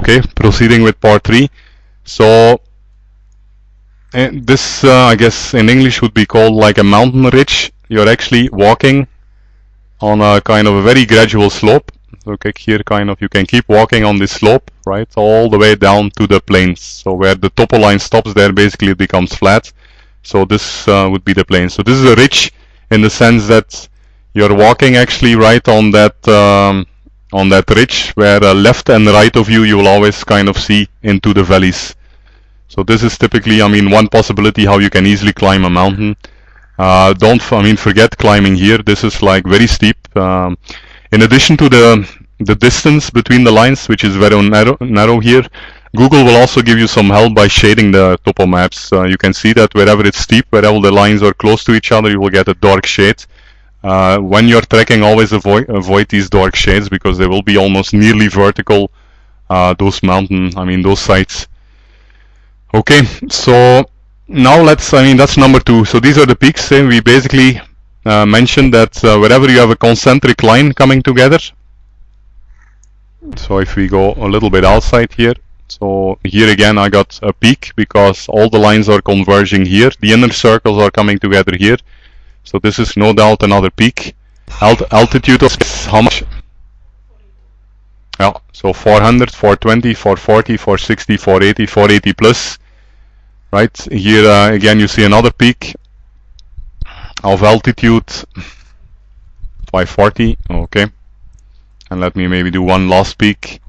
Okay, proceeding with part 3. So this I guess in English would be called like a mountain ridge. You're actually walking on a kind of a very gradual slope. Okay, here kind of you can keep walking on this slope, right, all the way down to the plains. So where the topo line stops, there basically it becomes flat. So this would be the plain. So this is a ridge in the sense that you're walking actually right on that ridge, where left and right of you will always kind of see into the valleys. So this is typically, I mean, one possibility how you can easily climb a mountain. Forget climbing here. This is like very steep. In addition to the distance between the lines, which is very narrow here, Google will also give you some help by shading the topo maps. You can see that wherever it's steep, wherever the lines are close to each other, you will get a dark shade. When you're trekking, always avoid these dark shades because they will be almost nearly vertical, those sites. Okay, so now that's number 2. So these are the peaks. We basically mentioned that wherever you have a concentric line coming together. So if we go a little bit outside here, so here again I got a peak because all the lines are converging here. The inner circles are coming together here. So this is no doubt another peak. Altitude of how much? Yeah, so 400, 420, 440, 460, 480, 480 plus. Right, here again you see another peak of altitude 540. Okay, and let me maybe do one last peak.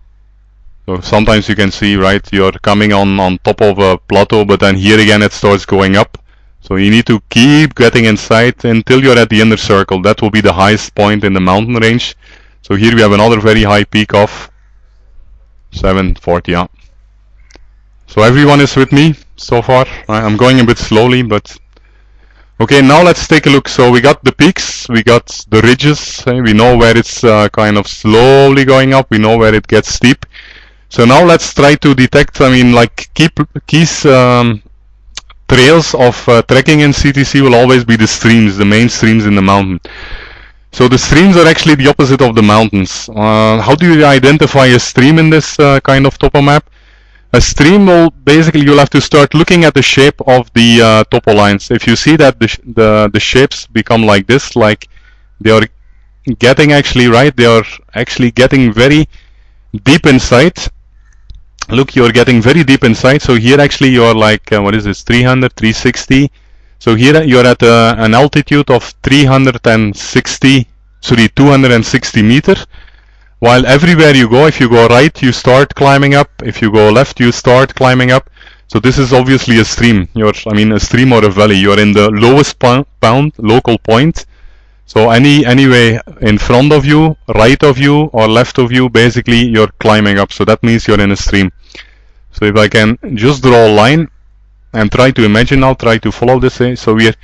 So sometimes you can see, right, you're coming on top of a plateau, but then here again it starts going up. So you need to keep getting inside until you're at the inner circle. That will be the highest point in the mountain range. So here we have another very high peak of 740. Yeah. So everyone is with me so far. I'm going a bit slowly, but okay, now let's take a look. So we got the peaks, we got the ridges, we know where it's kind of slowly going up, we know where it gets steep. So now let's try to detect, keys trails of trekking in CTC will always be the streams, the main streams in the mountain. So the streams are actually the opposite of the mountains. How do you identify a stream in this kind of topo map? A stream will basically, you'll have to start looking at the shape of the topo lines. If you see that the shapes become like this, like they are getting actually, right, they are actually getting very deep inside. Look, you're getting very deep inside. So here actually you're like, what is this, 300, 360. So here you're at an altitude of 260 meters. While everywhere you go, if you go right, you start climbing up. If you go left, you start climbing up. So this is obviously a stream. A stream or a valley. You're in the lowest local point. So anyway, in front of you, right of you, or left of you, basically you're climbing up. So that means you're in a stream. So if I can just draw a line and try to imagine now, try to follow this. So we're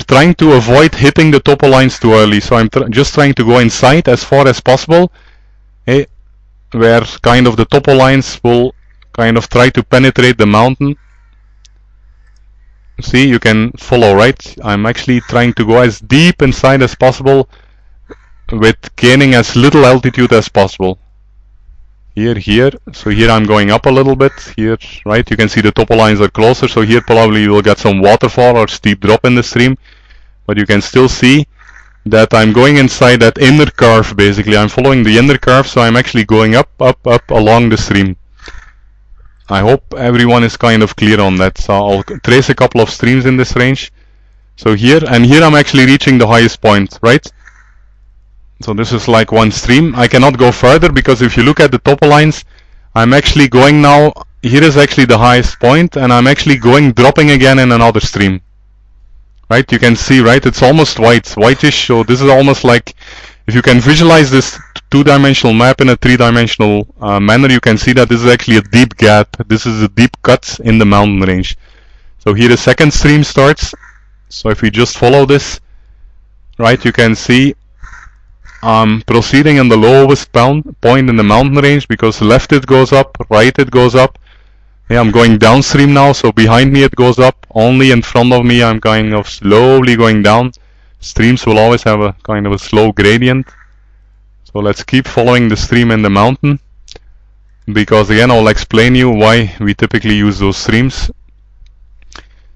trying to avoid hitting the topo lines too early. So I'm just trying to go inside as far as possible. Where kind of the topo lines will kind of try to penetrate the mountain. See, you can follow, right? I'm actually trying to go as deep inside as possible with gaining as little altitude as possible. Here. So here I'm going up a little bit. Here, right? You can see the topo lines are closer. So here probably you will get some waterfall or steep drop in the stream. But you can still see that I'm going inside that inner curve. Basically I'm following the inner curve, so I'm actually going up along the stream. I hope everyone is kind of clear on that. So I'll trace a couple of streams in this range. So here I'm actually reaching the highest point, right? So this is like one stream. I cannot go further because if you look at the topo lines, I'm actually going now, here is actually the highest point, and I'm actually dropping again in another stream. Right, you can see, right, it's almost whitish, so this is almost like, if you can visualize this two-dimensional map in a three-dimensional manner, you can see that this is actually a deep gap. This is a deep cut in the mountain range. So here the second stream starts. So if we just follow this, right, you can see I'm proceeding in the lowest point in the mountain range because left it goes up, right it goes up. Yeah, I'm going downstream now, so behind me it goes up. Only in front of me I'm kind of slowly going down. Streams will always have a kind of a slow gradient. So let's keep following the stream in the mountain. because again I'll explain you why we typically use those streams.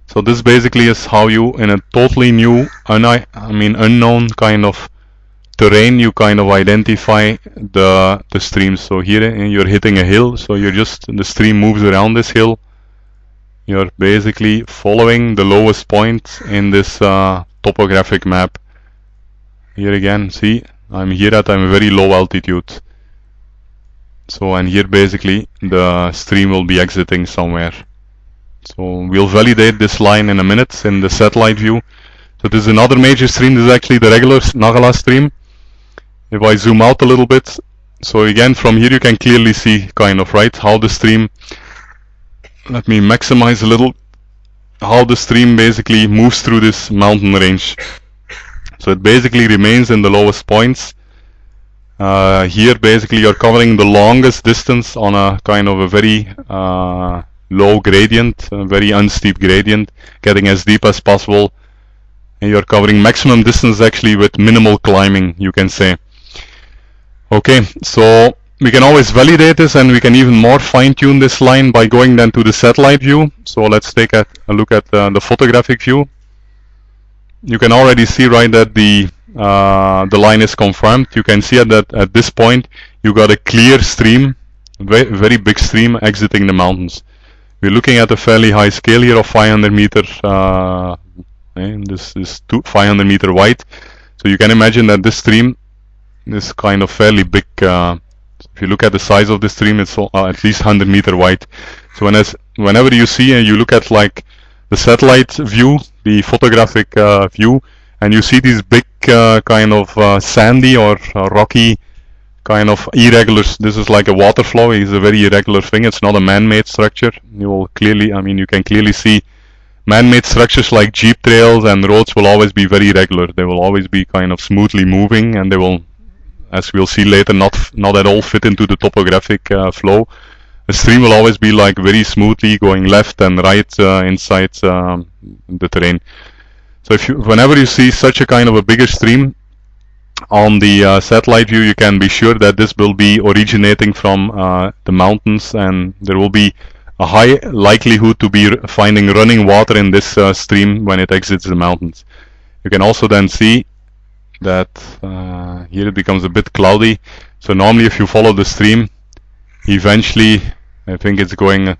So this basically is how you, in a totally new, unknown kind of terrain, you kind of identify the streams. So here you're hitting a hill, so the stream moves around this hill. You're basically following the lowest point in this topographic map. Here again, see, I'm at a very low altitude. So, and here basically the stream will be exiting somewhere. So we'll validate this line in a minute in the satellite view. So this is another major stream. This is actually the regular Nagala stream. If I zoom out a little bit, so again from here you can clearly see kind of, right, how the stream, let me maximize a little, how the stream basically moves through this mountain range. So it basically remains in the lowest points. Here basically you're covering the longest distance on a kind of a very low gradient, a very unsteep gradient, getting as deep as possible. And you're covering maximum distance actually with minimal climbing, you can say. Okay, so we can always validate this, and we can even more fine-tune this line by going then to the satellite view. So let's take a look at the photographic view. You can already see, right, that the line is confirmed. You can see that at this point you got a clear stream, very big stream exiting the mountains. We're looking at a fairly high scale here of 500 meter. This is 500 meter wide. So you can imagine that this stream is kind of fairly big. If you look at the size of the stream, it's at least 100 meter wide. So whenever you see and you look at like the satellite view, the photographic view, and you see these big kind of sandy or rocky kind of irregular, this is like a water flow, it's a very irregular thing, it's not a man-made structure. You will clearly, you can clearly see man-made structures like jeep trails and roads will always be very irregular. They will always be kind of smoothly moving, and they will, as we'll see later, not at all fit into the topographic flow. The stream will always be like very smoothly going left and right inside the terrain. So whenever you see such a kind of a bigger stream on the satellite view, you can be sure that this will be originating from the mountains, and there will be a high likelihood to be finding running water in this stream when it exits the mountains. You can also then see that here it becomes a bit cloudy. So normally if you follow the stream, eventually I think it's going a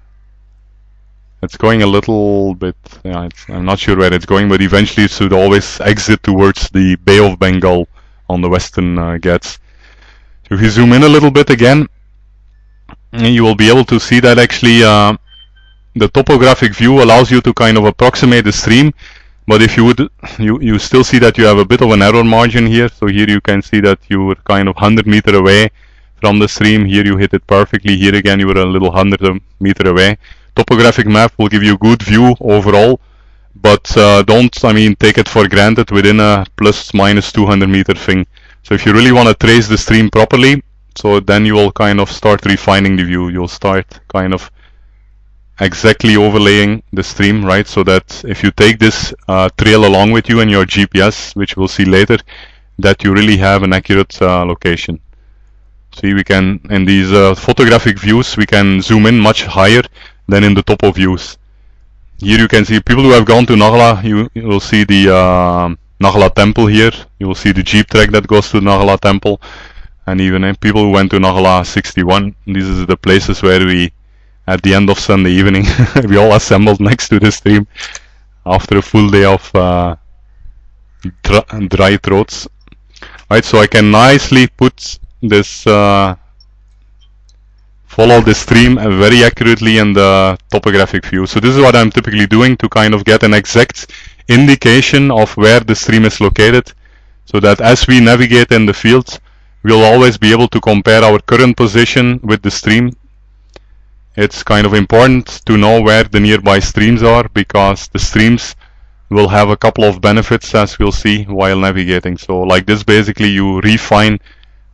little bit, I'm not sure where it's going, but eventually it should always exit towards the Bay of Bengal on the western Ghats. So if you zoom in a little bit again, you will be able to see that actually the topographic view allows you to kind of approximate the stream. But if you would, you still see that you have a bit of an error margin here. So here you can see that you were kind of 100 meter away from the stream. Here you hit it perfectly. Here again you were a little 100 meter away. Topographic map will give you a good view overall, but don't take it for granted within a plus minus 200 meter thing. So if you really want to trace the stream properly, so then you will kind of start refining the view. You'll start kind of exactly overlaying the stream, right? So that if you take this trail along with you in your GPS, which we'll see later, that you really have an accurate location. See, we can, in these photographic views, we can zoom in much higher than in the topo views. Here you can see people who have gone to Nagala, you will see the Nagala temple here. You will see the jeep track that goes to Nagala temple. And even people who went to Nagala 61, these are the places where we, at the end of Sunday evening, we all assembled next to the stream after a full day of dry throats. Right, so I can nicely put this, follow the stream very accurately in the topographic view. So this is what I'm typically doing to kind of get an exact indication of where the stream is located, so that as we navigate in the field, we'll always be able to compare our current position with the stream. It's kind of important to know where the nearby streams are, because the streams will have a couple of benefits, as we'll see while navigating. So like this, basically you refine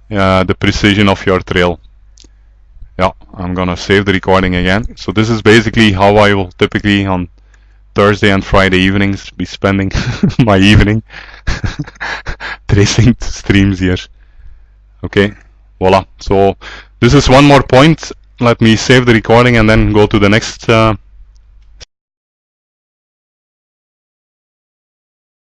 the precision of your trail. Yeah, I'm gonna save the recording again. So this is basically how I will typically on Thursday and Friday evenings be spending my evening tracing streams here. Okay, voila. So this is one more point let me save the recording and then go to the next